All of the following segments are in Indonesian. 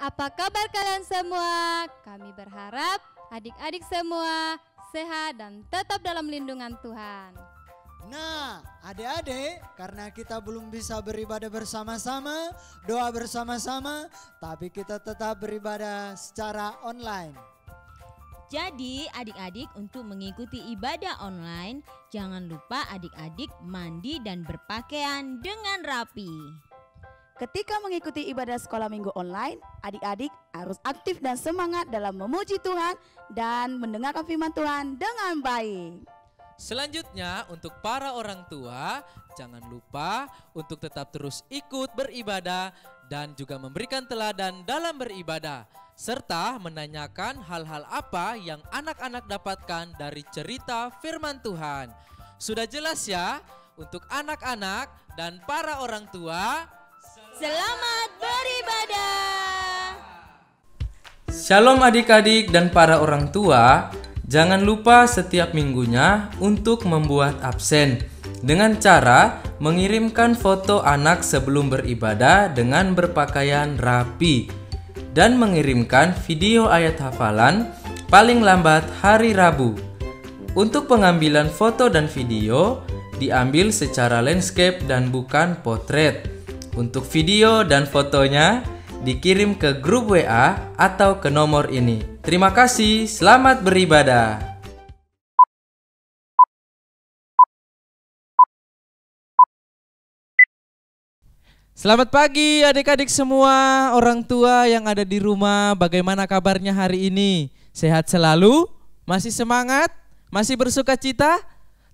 Apa kabar kalian semua? Kami berharap adik-adik semua sehat dan tetap dalam lindungan Tuhan. Nah, adik-adik, karena kita belum bisa beribadah bersama-sama, doa bersama-sama, tapi kita tetap beribadah secara online. Jadi adik-adik untuk mengikuti ibadah online, jangan lupa adik-adik mandi dan berpakaian dengan rapi. Ketika mengikuti ibadah sekolah minggu online, adik-adik harus aktif dan semangat dalam memuji Tuhan dan mendengarkan firman Tuhan dengan baik. Selanjutnya untuk para orang tua, jangan lupa untuk tetap terus ikut beribadah dan juga memberikan teladan dalam beribadah, serta menanyakan hal-hal apa yang anak-anak dapatkan dari cerita firman Tuhan. Sudah jelas ya untuk anak-anak dan para orang tua. Selamat beribadah. Shalom adik-adik dan para orang tua. Jangan lupa setiap minggunya untuk membuat absen dengan cara mengirimkan foto anak sebelum beribadah dengan berpakaian rapi dan mengirimkan video ayat hafalan paling lambat hari Rabu. Untuk pengambilan foto dan video diambil secara landscape dan bukan potret. Untuk video dan fotonya dikirim ke grup WA atau ke nomor ini. Terima kasih, selamat beribadah. Selamat pagi adik-adik semua, orang tua yang ada di rumah. Bagaimana kabarnya hari ini? Sehat selalu? Masih semangat? Masih bersuka cita?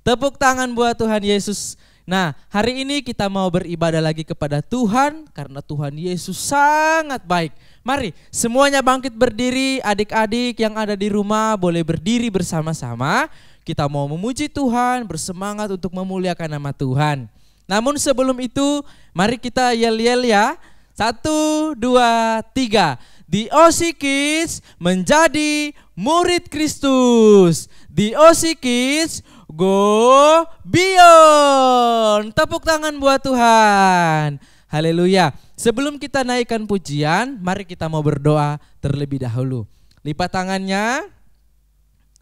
Tepuk tangan buat Tuhan Yesus. Nah, hari ini kita mau beribadah lagi kepada Tuhan karena Tuhan Yesus sangat baik. Mari semuanya bangkit berdiri, adik-adik yang ada di rumah boleh berdiri bersama-sama. Kita mau memuji Tuhan, bersemangat untuk memuliakan nama Tuhan. Namun sebelum itu, mari kita yel-yel ya. 1, 2, 3. The OC Kids menjadi murid Kristus. The OC Kids go beyond. Tepuk tangan buat Tuhan. Haleluya. Sebelum kita naikkan pujian, mari kita mau berdoa terlebih dahulu. Lipat tangannya,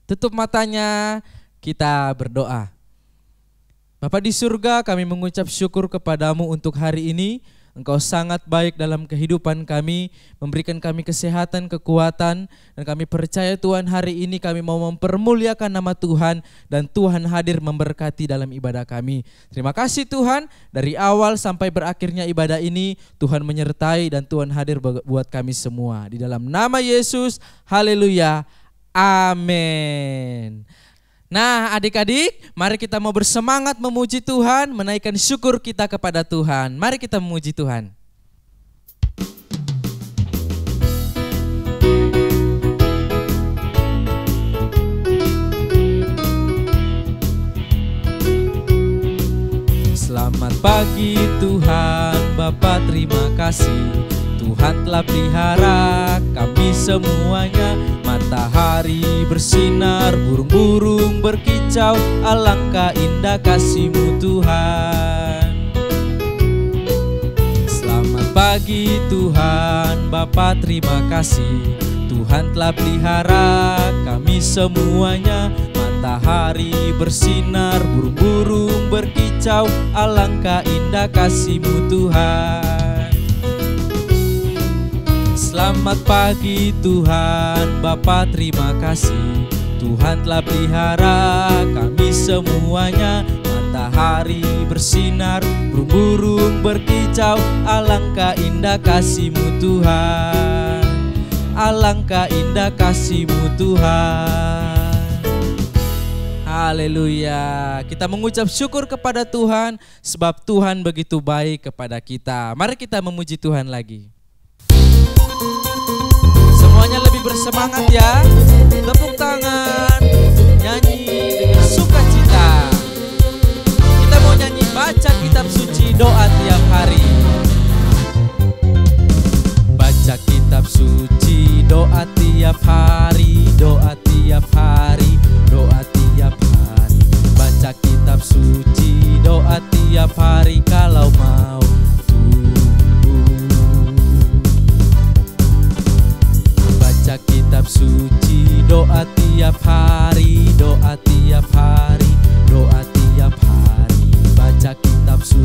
tutup matanya, kita berdoa. Bapa di surga, kami mengucap syukur kepadamu untuk hari ini. Engkau sangat baik dalam kehidupan kami, memberikan kami kesehatan, kekuatan, dan kami percaya Tuhan hari ini kami mau mempermuliakan nama Tuhan dan Tuhan hadir memberkati dalam ibadah kami. Terima kasih Tuhan, dari awal sampai berakhirnya ibadah ini Tuhan menyertai dan Tuhan hadir buat kami semua. Di dalam nama Yesus, haleluya, amin. Nah adik-adik, mari kita mau bersemangat memuji Tuhan, menaikkan syukur kita kepada Tuhan. Mari kita memuji Tuhan. Selamat pagi Tuhan, Bapa terima kasih. Tuhan telah pelihara kami semuanya. Matahari bersinar, burung-burung berkicau. Alangkah indah kasih-Mu Tuhan. Selamat pagi Tuhan, Bapa terima kasih. Tuhan telah pelihara kami semuanya. Matahari bersinar, burung-burung berkicau. Alangkah indah kasih-Mu Tuhan. Selamat pagi Tuhan, Bapa terima kasih. Tuhan telah pelihara kami semuanya. Matahari bersinar, burung-burung berkicau. Alangkah indah kasih-Mu Tuhan. Alangkah indah kasih-Mu Tuhan. Haleluya. Kita mengucap syukur kepada Tuhan sebab Tuhan begitu baik kepada kita. Mari kita memuji Tuhan lagi. Semuanya lebih bersemangat ya. Tepuk tangan, nyanyi dengan sukacita. Kita mau nyanyi baca kitab suci, doa tiap hari. Baca kitab suci, doa tiap hari, doa tiap hari, doa tiap hari. Baca kitab suci, doa tiap hari kalau mau tumbuh.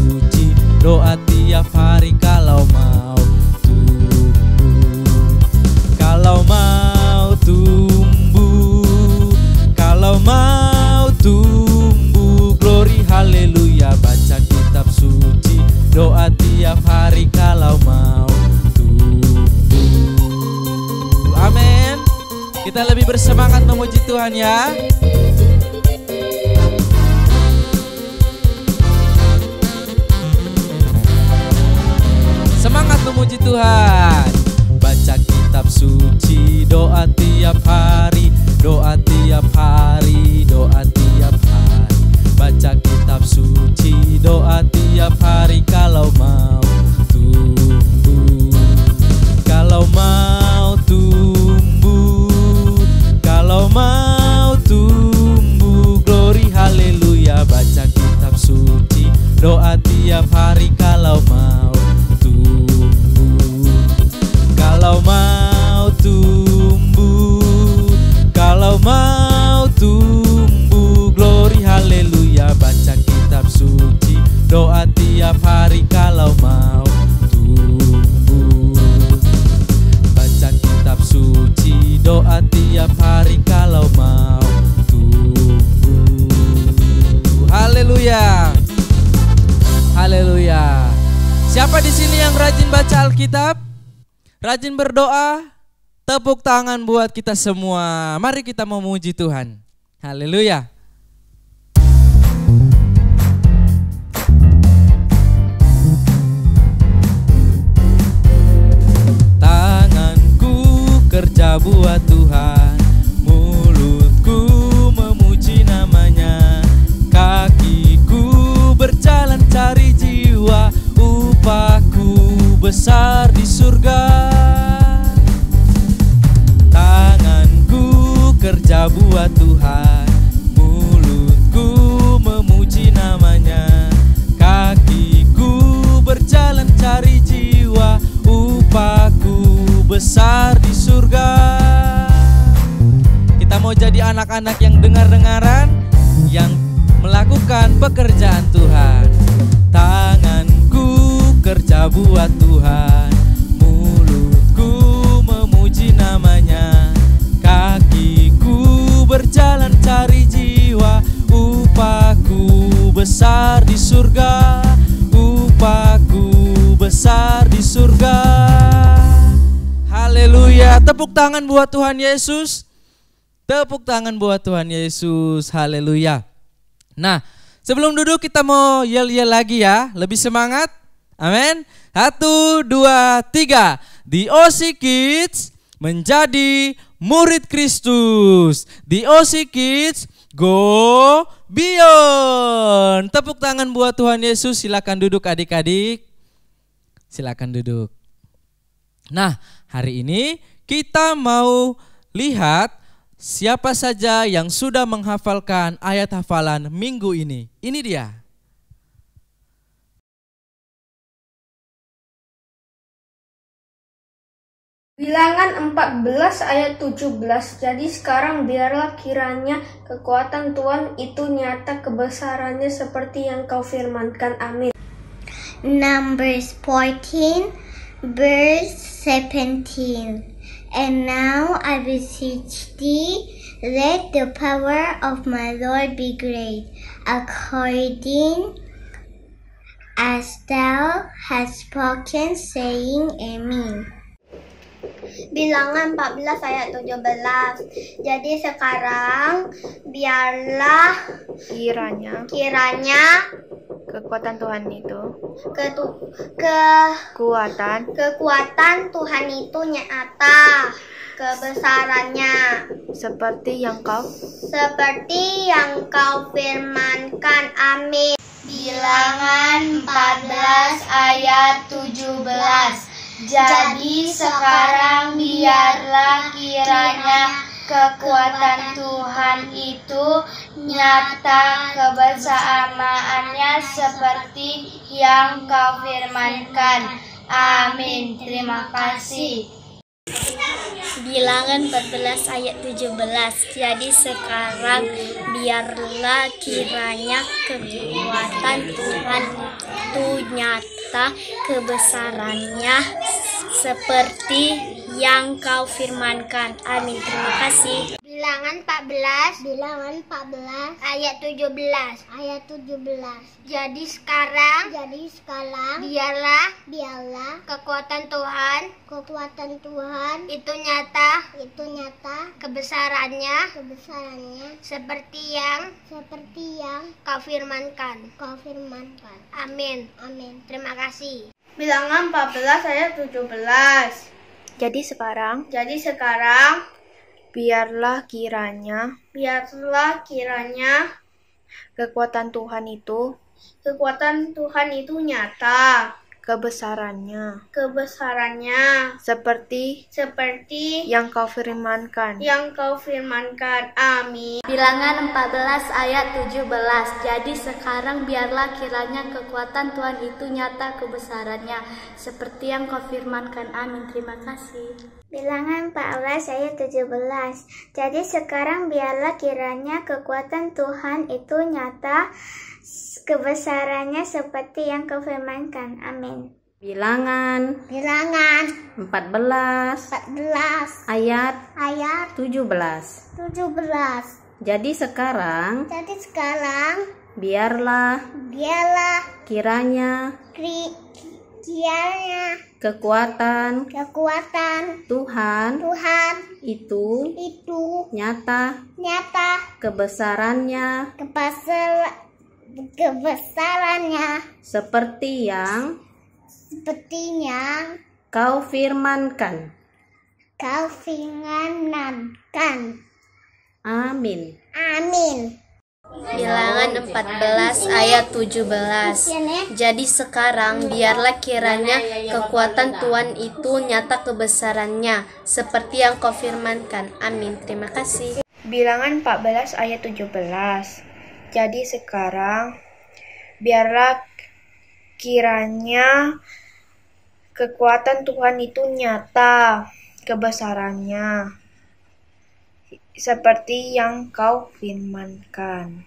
suci, doa tiap hari kalau mau tumbuh. Kalau mau tumbuh, kalau mau tumbuh, glory haleluya, baca kitab suci, doa tiap hari kalau mau tumbuh. Amin. Kita lebih bersemangat memuji Tuhan ya. Semangat memuji Tuhan. Baca kitab suci, doa tiap hari, doa tiap hari, doa tiap hari. Baca kitab suci, doa tiap hari kalau mau tumbuh. Kalau mau tumbuh, kalau mau tumbuh, glory haleluya, baca kitab suci, doa tiap hari kalau mau tumbuh. Kalau mau tumbuh, kalau mau tumbuh, glory haleluya, baca kitab suci, doa tiap hari kalau mau tumbuh. Baca kitab suci, doa tiap hari kalau mau tumbuh. Haleluya. Haleluya. Siapa di sini yang rajin baca Alkitab? Rajin berdoa? Tepuk tangan buat kita semua. Mari kita memuji Tuhan. Haleluya. Tanganku kerja buat Tuhan, mulutku memuji namanya, kakiku berjalan cari jiwa, upahku besar di surga. Tanganku kerja buat Tuhan, mulutku memuji namanya, kakiku berjalan cari jiwa, upahku besar di surga. Kita mau jadi anak-anak yang dengar-dengaran, yang melakukan pekerjaan Tuhan. Tanganku kerja buat Tuhan, mulutku memuji namanya, kakiku berjalan cari jiwa, upahku besar di surga, upahku besar di surga. Haleluya. Tepuk tangan buat Tuhan Yesus. Tepuk tangan buat Tuhan Yesus. Haleluya. Nah, sebelum duduk kita mau yel-yel lagi ya. Lebih semangat. Amin. 1, 2, 3. The OC Kids menjadi murid Kristus. The OC Kids go beyond. Tepuk tangan buat Tuhan Yesus. Silakan duduk adik-adik. Silakan duduk. Nah, hari ini kita mau lihat siapa saja yang sudah menghafalkan ayat hafalan minggu ini. Ini dia. Bilangan 14 ayat 17. Jadi sekarang biarlah kiranya kekuatan Tuhan itu nyata, kebesarannya seperti yang kau firmankan. Amin. Numbers 14 verse 17. And now I beseech thee, let the power of my Lord be great, according as thou hast spoken, saying, Amen. Bilangan 14 ayat 17. Jadi sekarang biarlah kiranya kekuatan Tuhan itu kekuatan Tuhan itu nyata, kebesarannya seperti yang kau firmankan. Amin. Bilangan 14 ayat 17. Jadi sekarang biarlah kiranya kekuatan Tuhan itu nyata, kebersamaannya seperti yang kau firmankan. Amin. Terima kasih. Bilangan 14 ayat 17. Jadi sekarang biarlah kiranya kekuatan Tuhan itu nyata kebesarannya seperti yang Kau firmankan. Amin. Terima kasih. Bilangan 14 ayat 17. Jadi sekarang biarlah kekuatan Tuhan itu nyata kebesarannya seperti yang Kau firmankan. Amin. Terima kasih. Bilangan 14 ayat 17. Jadi sekarang biarlah kiranya kekuatan Tuhan itu nyata kebesarannya seperti yang Kau firmankan. Amin. Bilangan 14 ayat 17. Jadi sekarang biarlah kiranya kekuatan Tuhan itu nyata kebesarannya seperti yang Kau firmankan. Amin. Terima kasih. Bilangan 14 ayat 17. Jadi sekarang biarlah kiranya kekuatan Tuhan itu nyata kebesarannya seperti yang Kau firmankan. Amin. Bilangan 14 ayat 17. Jadi sekarang biarlah kiranya kekuatan Tuhan itu nyata kebesarannya seperti yang Kau firmankan. Amin. Bilangan 14 ayat 17. Jadi sekarang biarlah kiranya kekuatan Tuhan itu nyata kebesarannya seperti yang Kau firmankan. Amin. Terima kasih. Bilangan 14 ayat 17. Jadi sekarang biarlah kiranya kekuatan Tuhan itu nyata kebesarannya seperti yang Kau firmankan.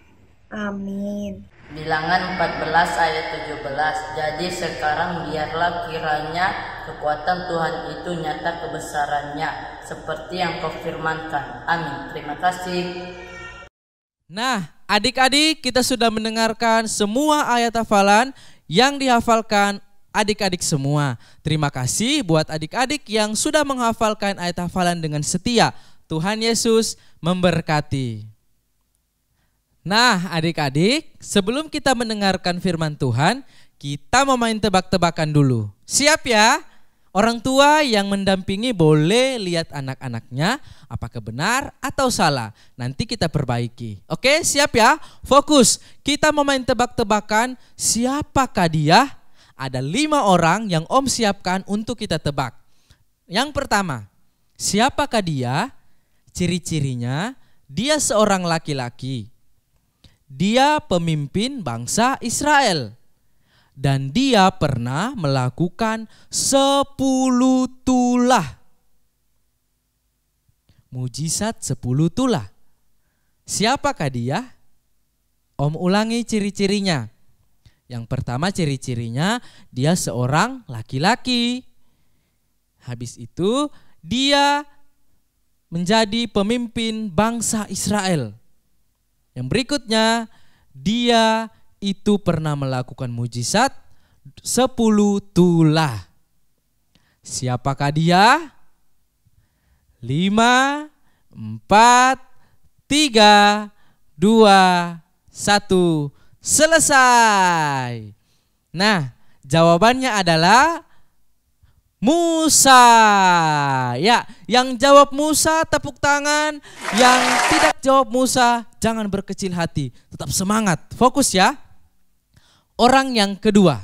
Amin. Bilangan 14 ayat 17. Jadi sekarang biarlah kiranya kekuatan Tuhan itu nyata kebesarannya seperti yang Kau firmankan. Amin. Terima kasih. Nah, adik-adik, kita sudah mendengarkan semua ayat hafalan yang dihafalkan adik-adik semua. Terima kasih buat adik-adik yang sudah menghafalkan ayat hafalan dengan setia. Tuhan Yesus memberkati. Nah, adik-adik, sebelum kita mendengarkan firman Tuhan, kita mau main tebak-tebakan dulu. Siap ya? Orang tua yang mendampingi boleh lihat anak-anaknya apakah benar atau salah. Nanti kita perbaiki. Oke, siap ya? Fokus. Kita mau main tebak-tebakan. Siapakah dia? Ada 5 orang yang Om siapkan untuk kita tebak. Yang pertama, siapakah dia? Ciri-cirinya, dia seorang laki-laki. Dia pemimpin bangsa Israel. Dan dia pernah melakukan 10 tulah. Mujizat 10 tulah. Siapakah dia? Om ulangi ciri-cirinya. Yang pertama ciri-cirinya, dia seorang laki-laki. Habis itu dia menjadi pemimpin bangsa Israel. Yang berikutnya, dia itu pernah melakukan mujizat 10 tulah. Siapakah dia? 5, 4, 3, 2, 1, selesai. Nah, jawabannya adalah Musa. Ya, yang jawab Musa tepuk tangan. Yang tidak jawab Musa jangan berkecil hati. Tetap semangat, fokus ya. Orang yang kedua.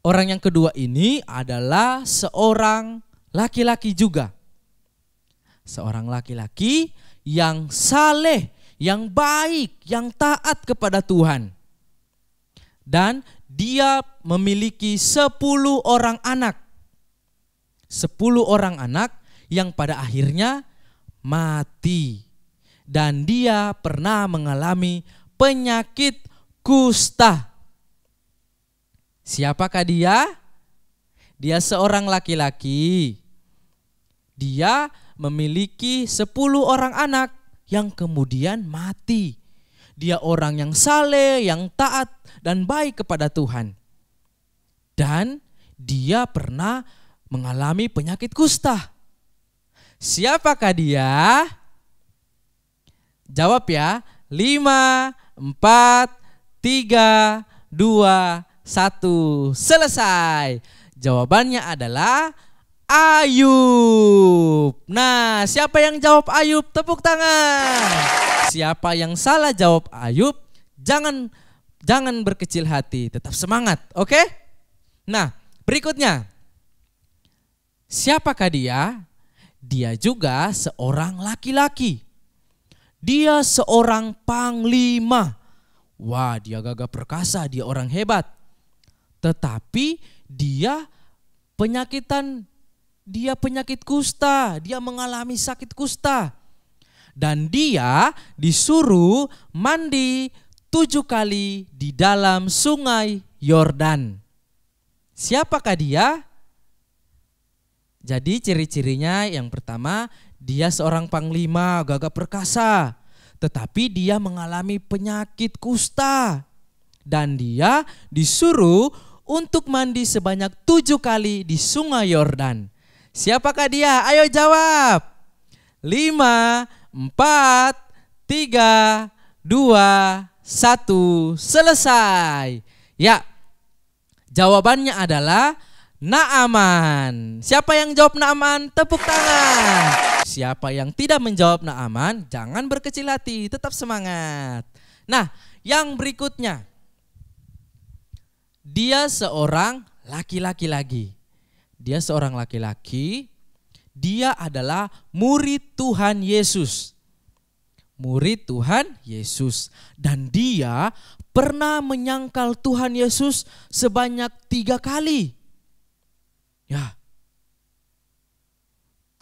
Orang yang kedua ini adalah seorang laki-laki juga. Seorang laki-laki yang saleh, yang baik, yang taat kepada Tuhan. Dan dia memiliki 10 orang anak. 10 orang anak yang pada akhirnya mati. Dan dia pernah mengalami penyakit kusta. Siapakah dia? Dia seorang laki-laki. Dia memiliki 10 orang anak yang kemudian mati. Dia orang yang saleh, yang taat dan baik kepada Tuhan. Dan dia pernah mengalami penyakit kusta. Siapakah dia? Jawab ya. 5, 4, 3, 2, 1. Selesai. Jawabannya adalah Ayub. Nah, siapa yang jawab Ayub? Tepuk tangan. Siapa yang salah jawab Ayub, jangan berkecil hati, tetap semangat, oke? Nah, berikutnya. Siapakah dia? Dia juga seorang laki-laki. Dia seorang panglima. Wah, dia gagah perkasa, dia orang hebat. Tetapi dia penyakit kusta, dia mengalami sakit kusta. Dan dia disuruh mandi 7 kali di dalam sungai Yordan. Siapakah dia? Jadi ciri-cirinya yang pertama, dia seorang panglima gagah perkasa. Tetapi dia mengalami penyakit kusta. Dan dia disuruh untuk mandi sebanyak 7 kali di sungai Yordan. Siapakah dia? Ayo jawab. 5, 4, 3, 2, 1. Selesai. Ya, jawabannya adalah Naaman. Siapa yang jawab Naaman? Tepuk tangan. Siapa yang tidak menjawab Naaman, jangan berkecil hati, tetap semangat. Nah, yang berikutnya. Dia seorang laki-laki lagi. Dia seorang laki-laki. Dia adalah murid Tuhan Yesus. Murid Tuhan Yesus. Dan dia pernah menyangkal Tuhan Yesus sebanyak 3 kali. Ya.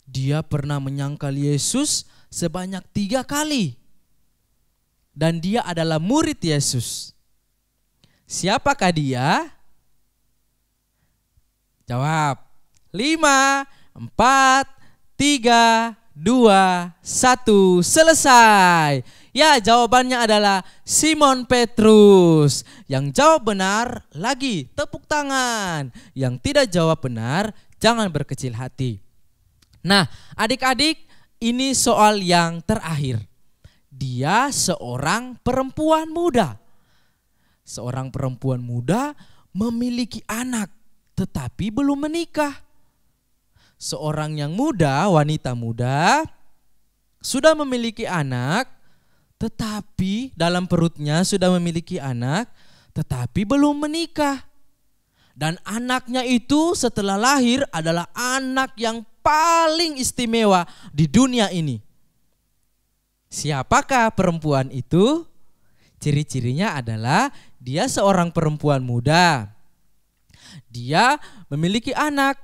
Dia pernah menyangkal Yesus sebanyak 3 kali. Dan dia adalah murid Yesus. Siapakah dia? Jawab. 5, 4, 3, 2, 1. Selesai. Ya, jawabannya adalah Simon Petrus. Yang jawab benar lagi tepuk tangan. Yang tidak jawab benar jangan berkecil hati. Nah, adik-adik, ini soal yang terakhir. Dia seorang perempuan muda. Seorang perempuan muda memiliki anak tetapi belum menikah. Seorang yang muda, wanita muda, sudah memiliki anak, tetapi dalam perutnya sudah memiliki anak, tetapi belum menikah. Dan anaknya itu setelah lahir adalah anak yang paling istimewa di dunia ini. Siapakah perempuan itu? Ciri-cirinya adalah dia seorang perempuan muda. Dia memiliki anak,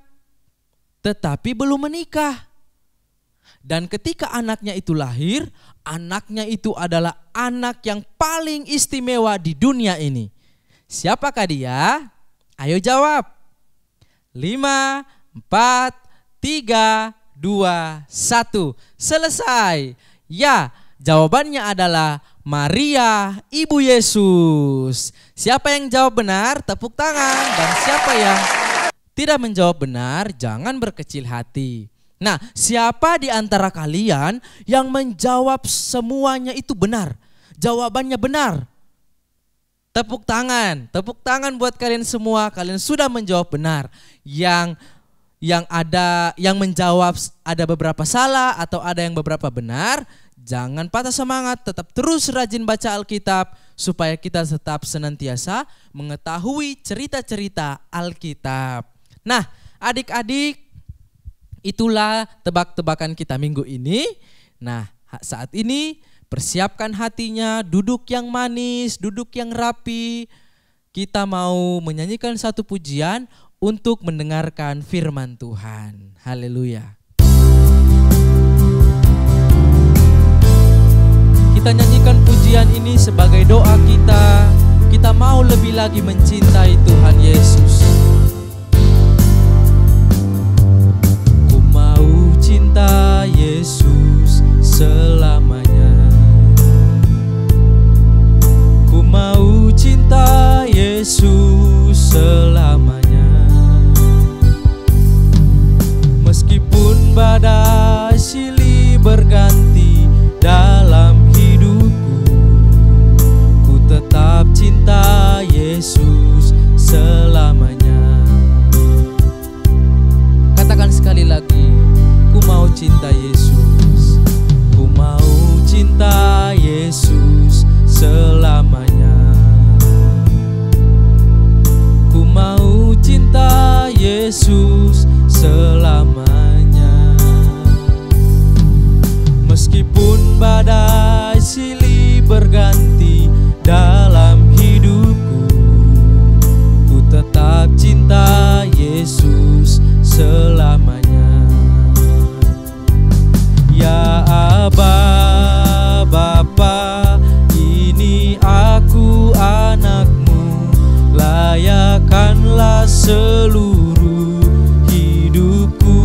tetapi belum menikah. Dan ketika anaknya itu lahir, anaknya itu adalah anak yang paling istimewa di dunia ini. Siapakah dia? Ayo jawab. 5, 4, 3, 2, 1. Selesai. Ya, jawabannya adalah Maria, Ibu Yesus. Siapa yang jawab benar, tepuk tangan. Dan siapa yang tidak menjawab benar, jangan berkecil hati. Nah, siapa di antara kalian yang menjawab semuanya itu benar? Jawabannya benar. Tepuk tangan buat kalian semua. Kalian sudah menjawab benar. Yang menjawab ada beberapa salah atau ada yang beberapa benar, jangan patah semangat, tetap terus rajin baca Alkitab supaya kita tetap senantiasa mengetahui cerita-cerita Alkitab. Nah, adik-adik, itulah tebak-tebakan kita minggu ini. Nah, saat ini persiapkan hatinya, duduk yang manis, duduk yang rapi. Kita mau menyanyikan satu pujian untuk mendengarkan firman Tuhan. Haleluya. Kita nyanyikan pujian ini sebagai doa kita. Kita mau lebih lagi mencintai Tuhan Yesus. Yesus selamanya. Meskipun badai silih berganti dalam hidupku, ku tetap cinta Yesus selamanya. Ya Aba, Bapa, ini aku anakmu, layakkanlah seluruh hidupku.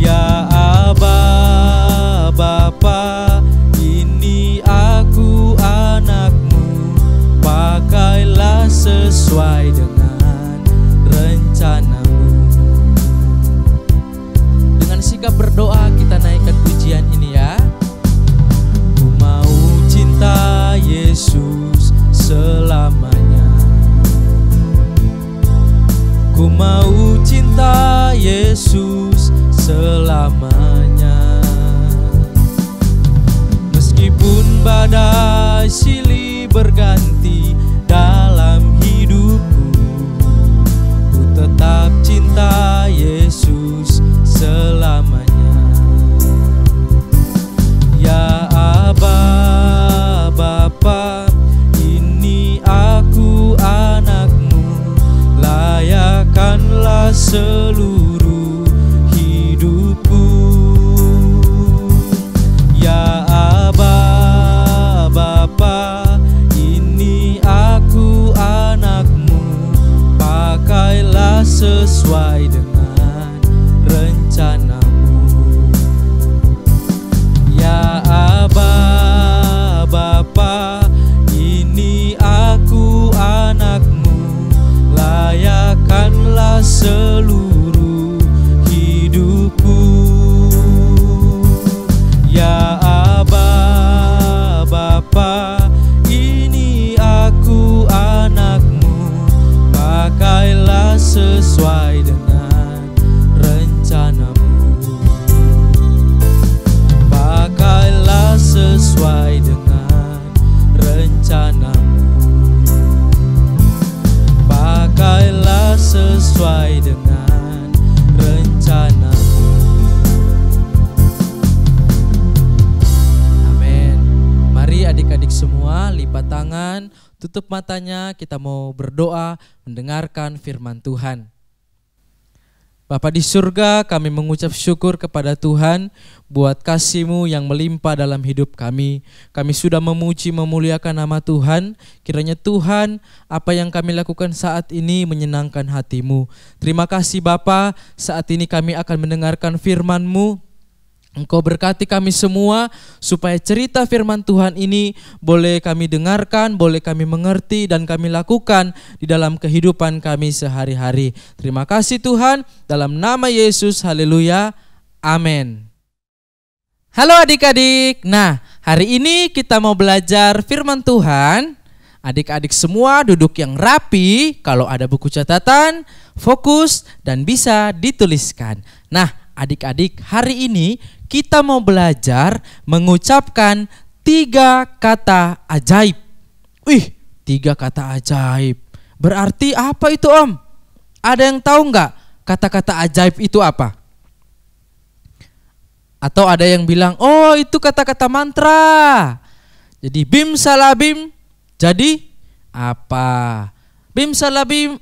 Ya Aba, Bapa, ini aku anakmu, pakailah sesuai dengan rencanamu. Dengan sikap berdoa kita naikkan pujian ini ya. Ku mau cinta Yesus selamanya. Ku mau cinta Yesus selamanya. Meskipun badai silih berganti dalam hidupku, ku tetap cinta Yesus selamanya. Ya Aba, Bapa, ini aku anakmu, layakkanlah seluruh hidupku. Ya Aba, Bapa, ini aku anakmu, pakailah sesuai dengan rencanamu. Ya Aba, Bapa, ini aku anakmu, layakkanlah seluruh hidupku. Ya Aba, Bapa, ini aku anakmu, pakailah sesuai dengan rencanamu. Pakailah sesuai dengan rencanamu. Pakailah sesuai dengan rencanamu. Amin. Mari adik-adik semua lipat tangan, tutup matanya, kita mau berdoa mendengarkan firman Tuhan. Bapa di surga, kami mengucap syukur kepada Tuhan buat kasih-Mu yang melimpah dalam hidup kami. Kami sudah memuji memuliakan nama Tuhan. Kiranya Tuhan, apa yang kami lakukan saat ini menyenangkan hati-Mu. Terima kasih Bapa, saat ini kami akan mendengarkan firman-Mu. Engkau berkati kami semua supaya cerita firman Tuhan ini boleh kami dengarkan, boleh kami mengerti dan kami lakukan di dalam kehidupan kami sehari-hari. Terima kasih Tuhan, dalam nama Yesus, haleluya, amin. Halo adik-adik, nah hari ini kita mau belajar firman Tuhan. Adik-adik semua duduk yang rapi, kalau ada buku catatan, fokus dan bisa dituliskan. Nah adik-adik, hari ini kita mau belajar mengucapkan 3 kata ajaib. 3 kata ajaib. Berarti apa itu Om? Ada yang tahu nggak kata-kata ajaib itu apa? Atau ada yang bilang, oh itu kata-kata mantra. Jadi bim salabim, jadi apa? Bim salabim,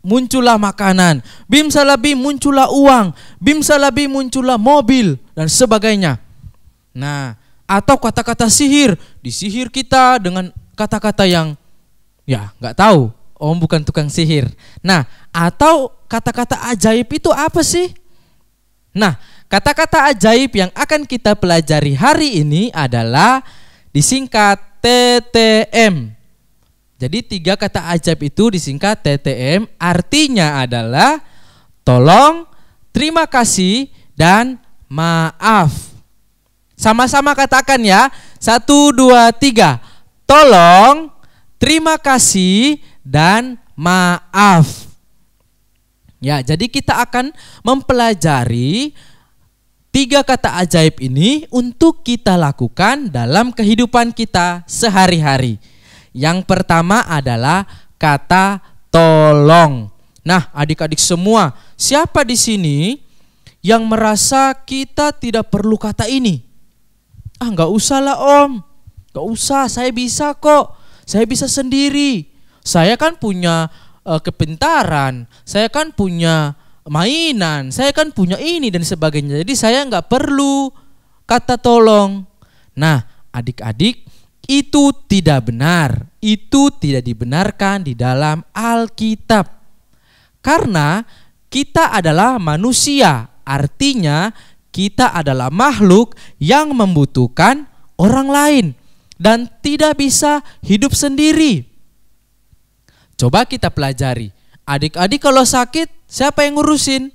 muncullah makanan, bim salabi muncullah uang, bim salabi muncullah mobil dan sebagainya. Nah, atau kata-kata sihir, disihir kita dengan kata-kata yang ya nggak tahu, Om bukan tukang sihir. Nah, atau kata-kata ajaib itu apa sih? Nah, kata-kata ajaib yang akan kita pelajari hari ini adalah disingkat TTM. Jadi 3 kata ajaib itu disingkat TTM, artinya adalah tolong, terima kasih, dan maaf. Sama-sama katakan ya, 1, 2, 3. Tolong, terima kasih, dan maaf. Ya, jadi kita akan mempelajari 3 kata ajaib ini untuk kita lakukan dalam kehidupan kita sehari-hari. Yang pertama adalah kata tolong. Nah, adik-adik semua, siapa di sini yang merasa kita tidak perlu kata ini? Nggak usah lah om, nggak usah, saya bisa kok, saya bisa sendiri. Saya kan punya kepintaran, saya kan punya mainan, saya kan punya ini dan sebagainya. Jadi saya nggak perlu kata tolong. Nah, adik-adik, itu tidak benar. Itu tidak dibenarkan di dalam Alkitab. Karena kita adalah manusia, artinya kita adalah makhluk yang membutuhkan orang lain dan tidak bisa hidup sendiri. Coba kita pelajari. Adik-adik kalau sakit, siapa yang ngurusin?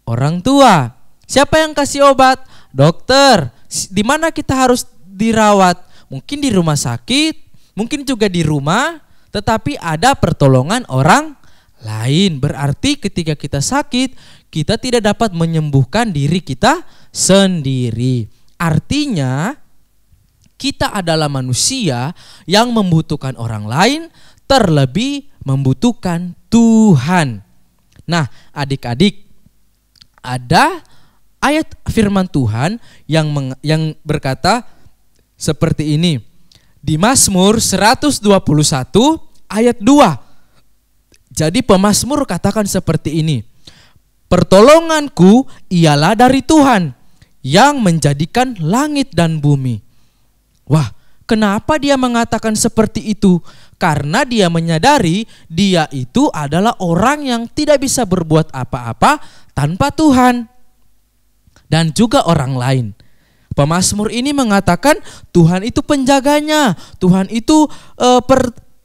Orang tua. Siapa yang kasih obat? Dokter. Di mana kita harus dirawat? Mungkin di rumah sakit, mungkin juga di rumah, tetapi ada pertolongan orang lain. Berarti ketika kita sakit, kita tidak dapat menyembuhkan diri kita sendiri. Artinya, kita adalah manusia yang membutuhkan orang lain, terlebih membutuhkan Tuhan. Nah, adik-adik, ada ayat firman Tuhan yang berkata seperti ini. Di Mazmur 121 ayat 2. Jadi pemazmur katakan seperti ini. Pertolonganku ialah dari Tuhan yang menjadikan langit dan bumi. Wah, kenapa dia mengatakan seperti itu? Karena dia menyadari dia itu adalah orang yang tidak bisa berbuat apa-apa tanpa Tuhan dan juga orang lain. Pemazmur ini mengatakan Tuhan itu penjaganya, Tuhan itu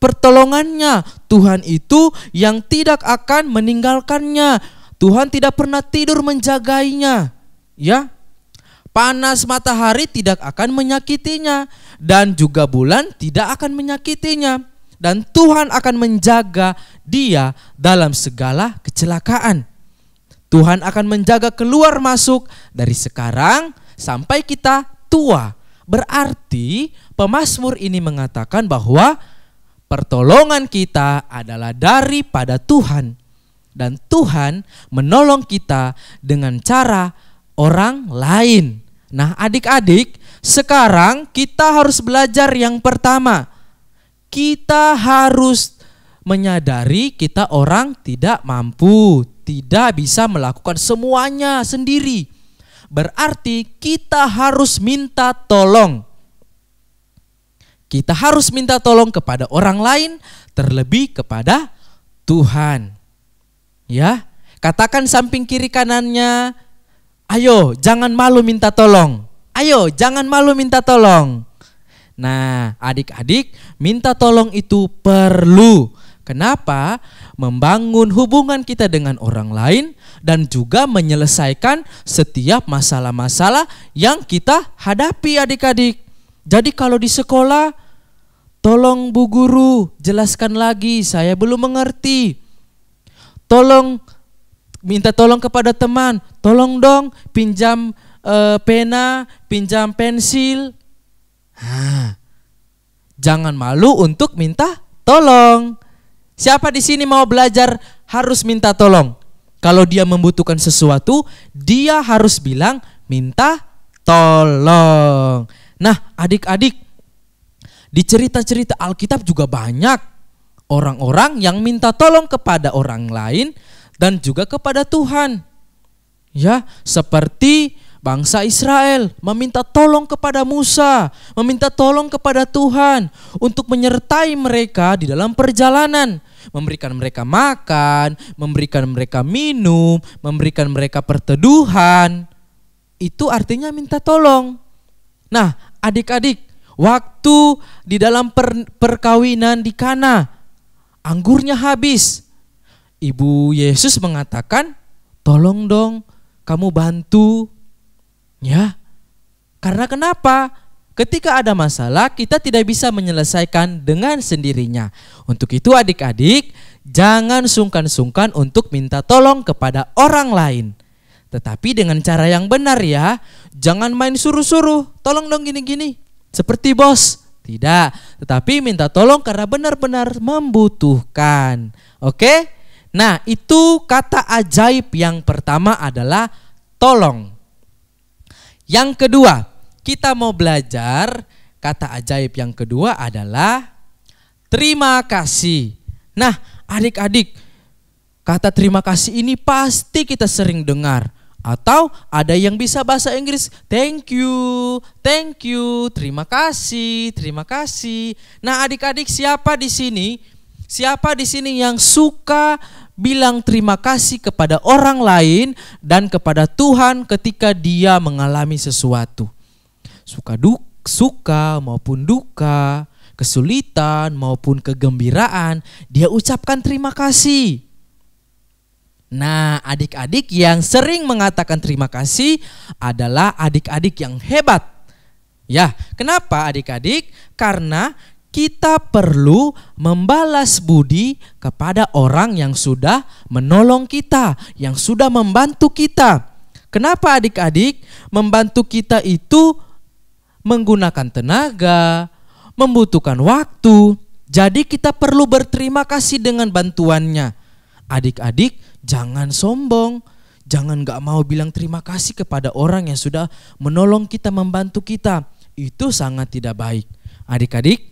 pertolongannya, Tuhan itu yang tidak akan meninggalkannya, Tuhan tidak pernah tidur menjagainya. Ya, panas matahari tidak akan menyakitinya dan juga bulan tidak akan menyakitinya. Dan Tuhan akan menjaga dia dalam segala kecelakaan. Tuhan akan menjaga keluar masuk dari sekarang sampai kita tua. Berarti pemazmur ini mengatakan bahwa pertolongan kita adalah daripada Tuhan. Dan Tuhan menolong kita dengan cara orang lain. Nah, adik-adik, sekarang kita harus belajar yang pertama. Kita harus menyadari kita orang tidak mampu, tidak bisa melakukan semuanya sendiri. Berarti kita harus minta tolong. Kita harus minta tolong kepada orang lain, terlebih kepada Tuhan. Ya, katakan samping kiri kanannya, ayo jangan malu minta tolong. Ayo jangan malu minta tolong. Nah, adik-adik, minta tolong itu perlu. Kenapa? Membangun hubungan kita dengan orang lain dan juga menyelesaikan setiap masalah-masalah yang kita hadapi, adik-adik. Jadi kalau di sekolah, tolong Bu Guru, jelaskan lagi, saya belum mengerti. Tolong, minta tolong kepada teman, tolong dong pinjam pena, pinjam pensil. Jangan malu untuk minta tolong. Siapa di sini mau belajar harus minta tolong? Kalau dia membutuhkan sesuatu, dia harus bilang minta tolong. Nah, adik-adik, di cerita-cerita Alkitab juga banyak orang-orang yang minta tolong kepada orang lain dan juga kepada Tuhan. Ya, seperti bangsa Israel meminta tolong kepada Musa, meminta tolong kepada Tuhan untuk menyertai mereka di dalam perjalanan, memberikan mereka makan, memberikan mereka minum, memberikan mereka perteduhan. Itu artinya minta tolong. Nah, adik-adik, waktu di dalam perkawinan di Kana, anggurnya habis. Ibu Yesus mengatakan, tolong dong kamu bantu. Ya, karena kenapa? Ketika ada masalah, kita tidak bisa menyelesaikan dengan sendirinya. Untuk itu adik-adik, jangan sungkan-sungkan untuk minta tolong kepada orang lain. Tetapi dengan cara yang benar ya, jangan main suruh-suruh, tolong dong gini-gini, seperti bos. Tidak, tetapi minta tolong karena benar-benar membutuhkan. Oke? Nah, itu kata ajaib yang pertama adalah tolong. Yang kedua, kita mau belajar kata ajaib yang kedua adalah terima kasih. Nah, adik-adik, kata terima kasih ini pasti kita sering dengar. Atau ada yang bisa bahasa Inggris, thank you, terima kasih, terima kasih. Nah, adik-adik, siapa di sini yang suka bilang terima kasih kepada orang lain dan kepada Tuhan ketika dia mengalami sesuatu? Suka maupun duka, kesulitan maupun kegembiraan, dia ucapkan terima kasih. Nah, adik-adik yang sering mengatakan terima kasih adalah adik-adik yang hebat. Ya, kenapa adik-adik? Karena kita perlu membalas budi kepada orang yang sudah menolong kita, yang sudah membantu kita. Kenapa adik-adik? Membantu kita itu menggunakan tenaga, membutuhkan waktu. Jadi kita perlu berterima kasih dengan bantuannya. Adik-adik, jangan sombong, jangan gak mau bilang terima kasih kepada orang yang sudah menolong kita, membantu kita. Itu sangat tidak baik. Adik-adik,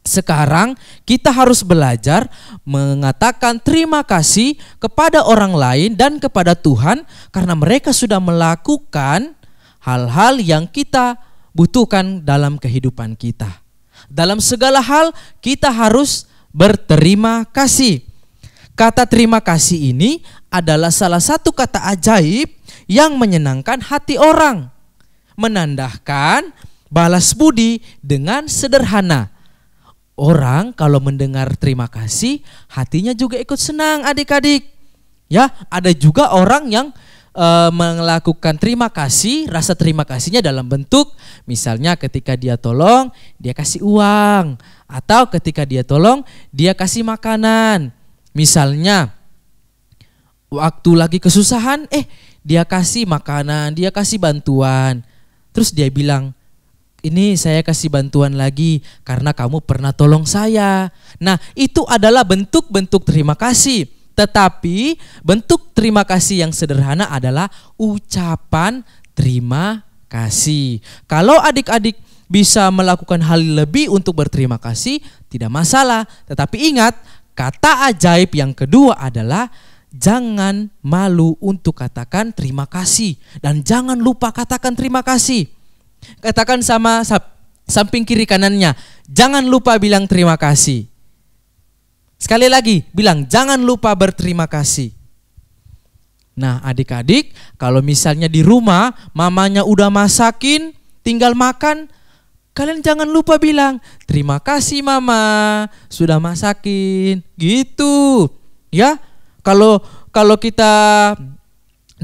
sekarang kita harus belajar mengatakan terima kasih kepada orang lain dan kepada Tuhan karena mereka sudah melakukan hal-hal yang kita butuhkan dalam kehidupan kita. Dalam segala hal kita harus berterima kasih. Kata terima kasih ini adalah salah satu kata ajaib yang menyenangkan hati orang. Menandakan balas budi dengan sederhana. Orang kalau mendengar terima kasih, hatinya juga ikut senang adik-adik. Ya, ada juga orang yang melakukan terima kasih, rasa terima kasihnya dalam bentuk misalnya ketika dia tolong, dia kasih uang. Atau ketika dia tolong, dia kasih makanan. Misalnya waktu lagi kesusahan, dia kasih makanan, dia kasih bantuan. Terus dia bilang, ini saya kasih bantuan lagi karena kamu pernah tolong saya. Nah, itu adalah bentuk-bentuk terima kasih. Tetapi bentuk terima kasih yang sederhana adalah ucapan terima kasih. Kalau adik-adik bisa melakukan hal lebih untuk berterima kasih, tidak masalah. Tetapi ingat, kata ajaib yang kedua adalah jangan malu untuk katakan terima kasih. Dan jangan lupa katakan terima kasih. Katakan sama samping kiri kanannya, jangan lupa bilang terima kasih. Sekali lagi, bilang jangan lupa berterima kasih. Nah, adik-adik, kalau misalnya di rumah mamanya udah masakin, tinggal makan, kalian jangan lupa bilang terima kasih mama sudah masakin, gitu. Ya, kalau kita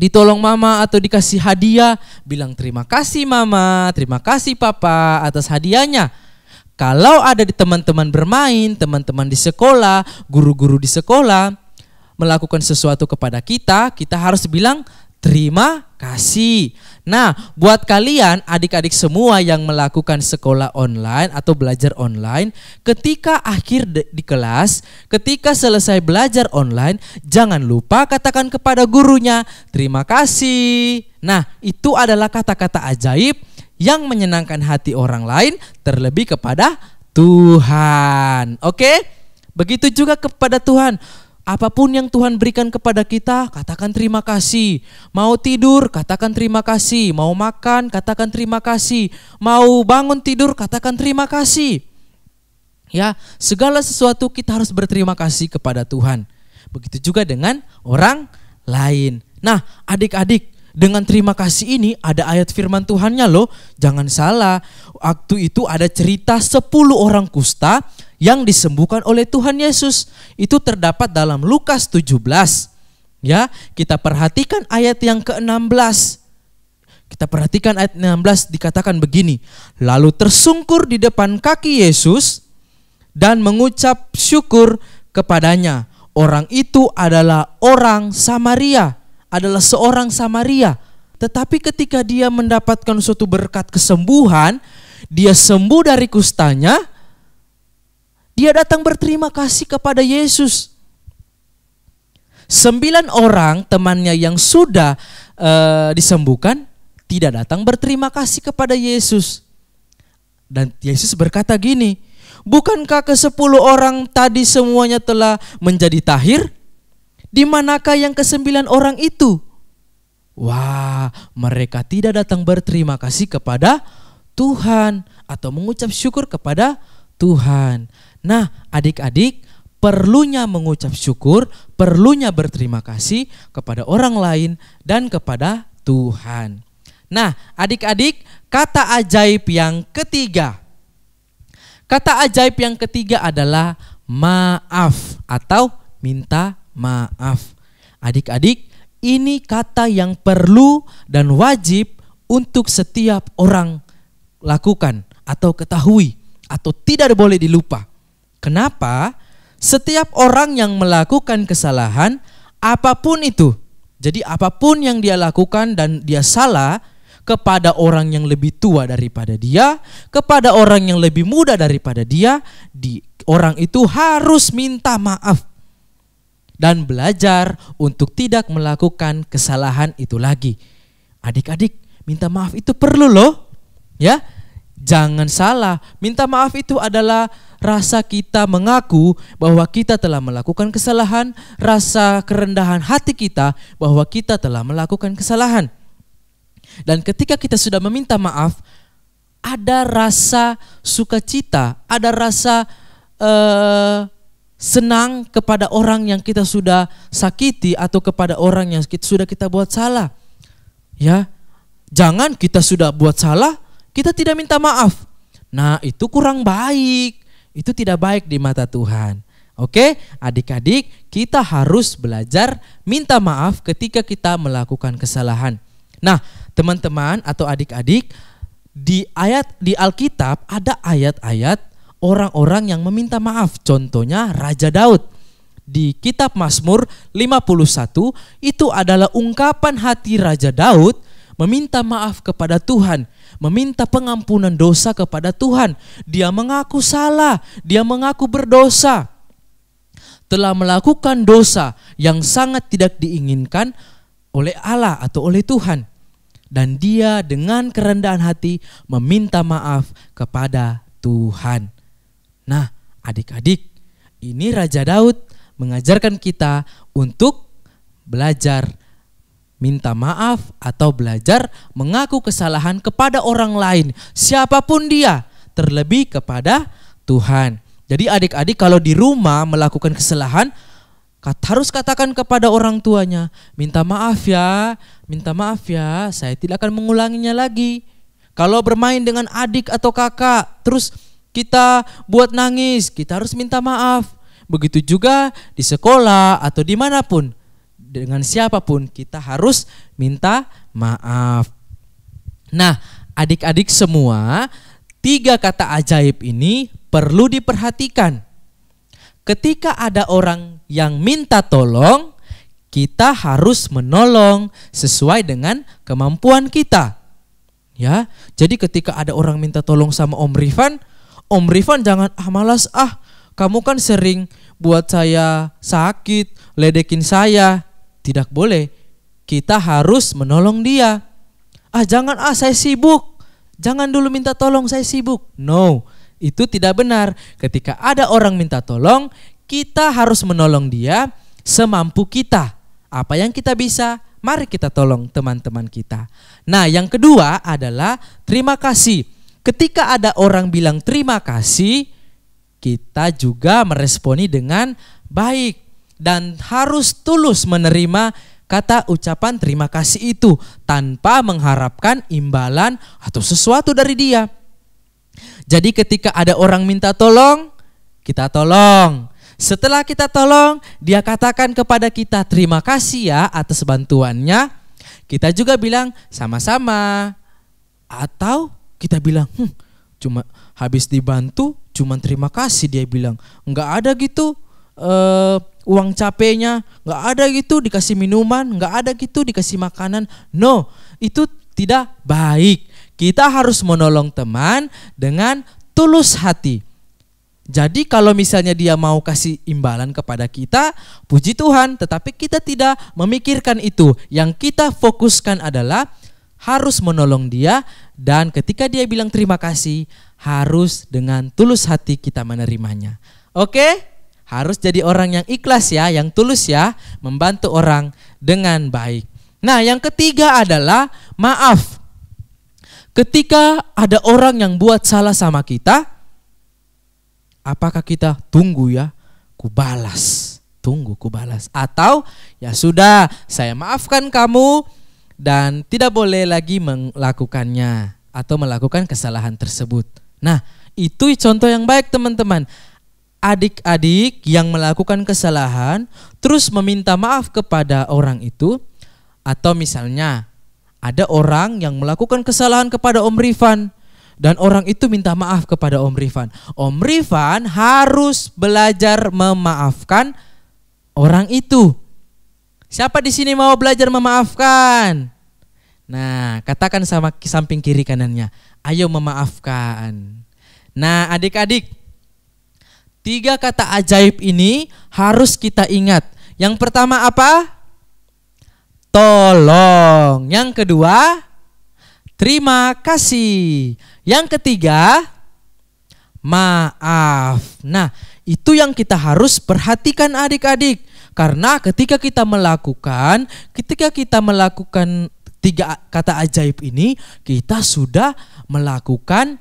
ditolong mama atau dikasih hadiah, bilang terima kasih mama, terima kasih papa atas hadiahnya. Kalau ada di teman-teman bermain, teman-teman di sekolah, guru-guru di sekolah melakukan sesuatu kepada kita, kita harus bilang terima kasih. Nah, buat kalian adik-adik semua yang melakukan sekolah online atau belajar online, ketika akhir di kelas, ketika selesai belajar online, jangan lupa katakan kepada gurunya terima kasih. Nah, itu adalah kata-kata ajaib yang menyenangkan hati orang lain, terlebih kepada Tuhan. Oke? Begitu juga kepada Tuhan. Apapun yang Tuhan berikan kepada kita, katakan terima kasih. Mau tidur, katakan terima kasih. Mau makan, katakan terima kasih. Mau bangun tidur, katakan terima kasih. Ya, segala sesuatu kita harus berterima kasih kepada Tuhan. Begitu juga dengan orang lain. Nah, adik-adik, dengan terima kasih ini ada ayat firman Tuhannya loh. Jangan salah, waktu itu ada cerita 10 orang kusta yang disembuhkan oleh Tuhan Yesus. Itu terdapat dalam Lukas 17. Ya, kita perhatikan ayat yang ke-16. Kita perhatikan ayat 16 dikatakan begini. Lalu tersungkur di depan kaki Yesus dan mengucap syukur kepadanya. Orang itu adalah orang Samaria, adalah seorang Samaria. Tetapi ketika dia mendapatkan suatu berkat kesembuhan, dia sembuh dari kustanya, dia datang berterima kasih kepada Yesus. 9 orang temannya yang sudah disembuhkan tidak datang berterima kasih kepada Yesus. Dan Yesus berkata gini, bukankah ke-10 orang tadi semuanya telah menjadi tahir? Di manakah yang ke-9 orang itu? Wah, mereka tidak datang berterima kasih kepada Tuhan atau mengucap syukur kepada Tuhan. Nah, adik-adik, perlunya mengucap syukur, perlunya berterima kasih kepada orang lain dan kepada Tuhan. Nah, adik-adik, kata ajaib yang ketiga. Kata ajaib yang ketiga adalah maaf atau minta maaf. Adik-adik, ini kata yang perlu dan wajib untuk setiap orang lakukan atau ketahui atau tidak boleh dilupa. Kenapa? Setiap orang yang melakukan kesalahan apapun itu, jadi apapun yang dia lakukan dan dia salah kepada orang yang lebih tua daripada dia, kepada orang yang lebih muda daripada dia, orang itu harus minta maaf dan belajar untuk tidak melakukan kesalahan itu lagi. Adik-adik, minta maaf itu perlu loh. Ya, jangan salah. Minta maaf itu adalah rasa kita mengaku bahwa kita telah melakukan kesalahan, rasa kerendahan hati kita bahwa kita telah melakukan kesalahan. Dan ketika kita sudah meminta maaf, ada rasa sukacita, ada rasa senang kepada orang yang kita sudah sakiti atau kepada orang yang sudah kita buat salah. Ya, jangan kita sudah buat salah, kita tidak minta maaf. Nah, itu kurang baik. Itu tidak baik di mata Tuhan. Oke, adik-adik, kita harus belajar minta maaf ketika kita melakukan kesalahan. Nah, teman-teman atau adik-adik, di Alkitab ada ayat-ayat orang-orang yang meminta maaf. Contohnya Raja Daud. Di kitab Mazmur 51 itu adalah ungkapan hati Raja Daud meminta maaf kepada Tuhan, meminta pengampunan dosa kepada Tuhan. Dia mengaku salah, dia mengaku berdosa, telah melakukan dosa yang sangat tidak diinginkan oleh Allah atau oleh Tuhan. Dan dia dengan kerendahan hati meminta maaf kepada Tuhan. Nah, adik-adik, ini Raja Daud mengajarkan kita untuk belajar minta maaf atau belajar mengaku kesalahan kepada orang lain, siapapun dia, terlebih kepada Tuhan. Jadi adik-adik kalau di rumah melakukan kesalahan, harus katakan kepada orang tuanya, minta maaf ya, saya tidak akan mengulanginya lagi. Kalau bermain dengan adik atau kakak, terus kita buat nangis, kita harus minta maaf. Begitu juga di sekolah atau dimanapun, dengan siapapun kita harus minta maaf. Nah, adik-adik semua, 3 kata ajaib ini perlu diperhatikan. Ketika ada orang yang minta tolong, kita harus menolong sesuai dengan kemampuan kita. Ya, jadi ketika ada orang minta tolong sama Om Rifan jangan malas kamu kan sering buat saya sakit, ledekin saya. Tidak boleh. Kita harus menolong dia. Jangan saya sibuk. Jangan dulu minta tolong, saya sibuk. No, itu tidak benar. Ketika ada orang minta tolong, kita harus menolong dia semampu kita. Apa yang kita bisa, mari kita tolong teman-teman kita. Nah, yang kedua adalah terima kasih. Ketika ada orang bilang terima kasih, kita juga meresponi dengan baik dan harus tulus menerima kata ucapan terima kasih itu tanpa mengharapkan imbalan atau sesuatu dari dia. Jadi ketika ada orang minta tolong, kita tolong. Setelah kita tolong, dia katakan kepada kita terima kasih ya atas bantuannya. Kita juga bilang sama-sama. Atau kita bilang cuma habis dibantu cuman terima kasih, dia bilang. Enggak ada gitu uang capeknya, enggak ada gitu dikasih minuman, enggak ada gitu dikasih makanan. No, itu tidak baik. Kita harus menolong teman dengan tulus hati. Jadi kalau misalnya dia mau kasih imbalan kepada kita, puji Tuhan, tetapi kita tidak memikirkan itu. Yang kita fokuskan adalah harus menolong dia, dan ketika dia bilang terima kasih, harus dengan tulus hati kita menerimanya. Oke? Harus jadi orang yang ikhlas ya, yang tulus ya, membantu orang dengan baik. Nah, yang ketiga adalah maaf. Ketika ada orang yang buat salah sama kita, apakah kita tunggu ya, kubalas, tunggu kubalas, atau ya sudah, saya maafkan kamu dan tidak boleh lagi melakukannya atau melakukan kesalahan tersebut. Nah, itu contoh yang baik teman-teman. Adik-adik yang melakukan kesalahan terus meminta maaf kepada orang itu, atau misalnya ada orang yang melakukan kesalahan kepada Om Rifan dan orang itu minta maaf kepada Om Rifan. Om Rifan harus belajar memaafkan orang itu. Siapa di sini mau belajar memaafkan? Nah, katakan sama samping kiri kanannya, ayo memaafkan. Nah, adik-adik, 3 kata ajaib ini harus kita ingat. Yang pertama apa? Tolong. Yang kedua, terima kasih. Yang ketiga, maaf. Nah, itu yang kita harus perhatikan adik-adik. Karena ketika kita melakukan 3 kata ajaib ini, kita sudah melakukan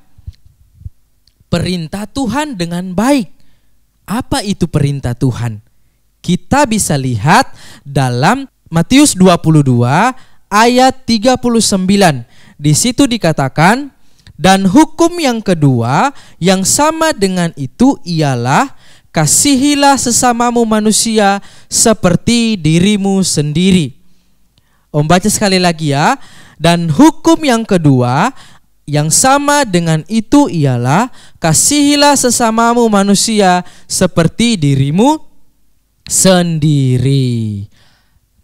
perintah Tuhan dengan baik. Apa itu perintah Tuhan? Kita bisa lihat dalam Matius 22 ayat 39. Di situ dikatakan, dan hukum yang kedua yang sama dengan itu ialah kasihilah sesamamu manusia seperti dirimu sendiri. Om baca sekali lagi ya. Dan hukum yang kedua yang sama dengan itu ialah kasihilah sesamamu manusia seperti dirimu sendiri.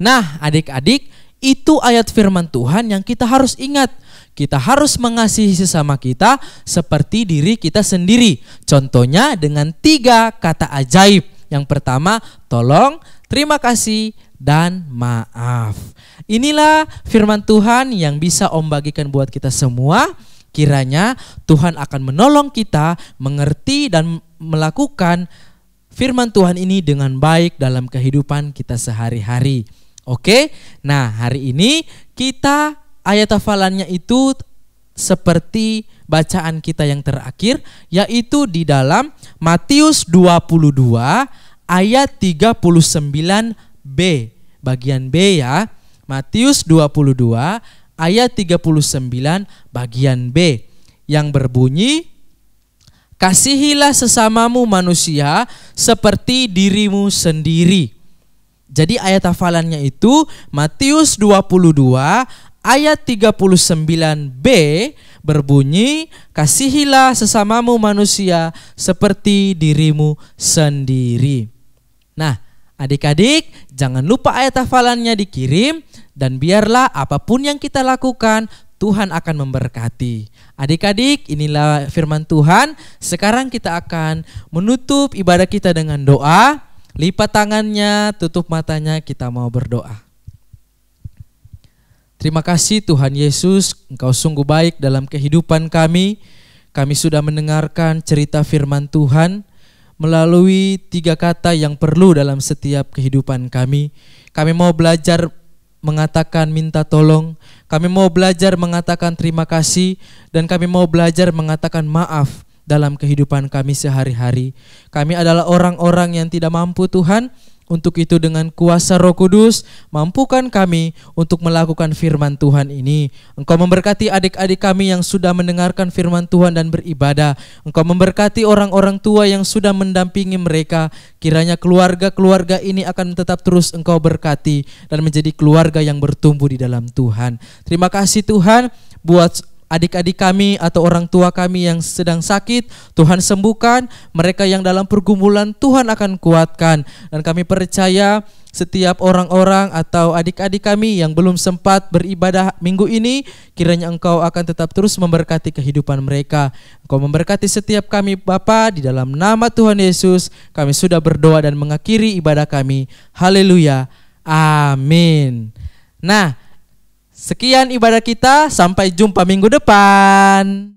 Nah, adik-adik, itu ayat firman Tuhan yang kita harus ingat. Kita harus mengasihi sesama kita seperti diri kita sendiri. Contohnya dengan 3 kata ajaib. Yang pertama, tolong, terima kasih, dan maaf. Inilah firman Tuhan yang bisa Om bagikan buat kita semua. Kiranya Tuhan akan menolong kita mengerti dan melakukan firman Tuhan ini dengan baik dalam kehidupan kita sehari-hari. Oke, nah hari ini kita ayat hafalannya itu seperti bacaan kita yang terakhir, yaitu di dalam Matius 22 ayat 39b, bagian B ya. Matius 22 ayat 39 bagian B yang berbunyi, kasihilah sesamamu manusia seperti dirimu sendiri. Jadi ayat hafalannya itu Matius 22 ayat 39b berbunyi, kasihilah sesamamu manusia seperti dirimu sendiri. Nah, adik-adik, jangan lupa ayat hafalannya dikirim, dan biarlah apapun yang kita lakukan Tuhan akan memberkati. Adik-adik, inilah firman Tuhan. Sekarang kita akan menutup ibadah kita dengan doa. Lipat tangannya, tutup matanya, kita mau berdoa. Terima kasih Tuhan Yesus, Engkau sungguh baik dalam kehidupan kami. Kami sudah mendengarkan cerita firman Tuhan melalui 3 kata yang perlu dalam setiap kehidupan kami. Kami mau belajar mengatakan minta tolong, kami mau belajar mengatakan terima kasih, dan kami mau belajar mengatakan maaf dalam kehidupan kami sehari-hari. Kami adalah orang-orang yang tidak mampu Tuhan. Untuk itu dengan kuasa Roh Kudus, mampukan kami untuk melakukan firman Tuhan ini. Engkau memberkati adik-adik kami yang sudah mendengarkan firman Tuhan dan beribadah. Engkau memberkati orang-orang tua yang sudah mendampingi mereka. Kiranya keluarga-keluarga ini akan tetap terus Engkau berkati dan menjadi keluarga yang bertumbuh di dalam Tuhan. Terima kasih Tuhan buat adik-adik kami atau orang tua kami yang sedang sakit, Tuhan sembuhkan. Mereka yang dalam pergumulan, Tuhan akan kuatkan. Dan kami percaya setiap orang-orang atau adik-adik kami yang belum sempat beribadah minggu ini, kiranya Engkau akan tetap terus memberkati kehidupan mereka. Engkau memberkati setiap kami Bapa, di dalam nama Tuhan Yesus kami sudah berdoa dan mengakhiri ibadah kami. Haleluya. Amin. Nah, sekian ibadah kita, sampai jumpa minggu depan.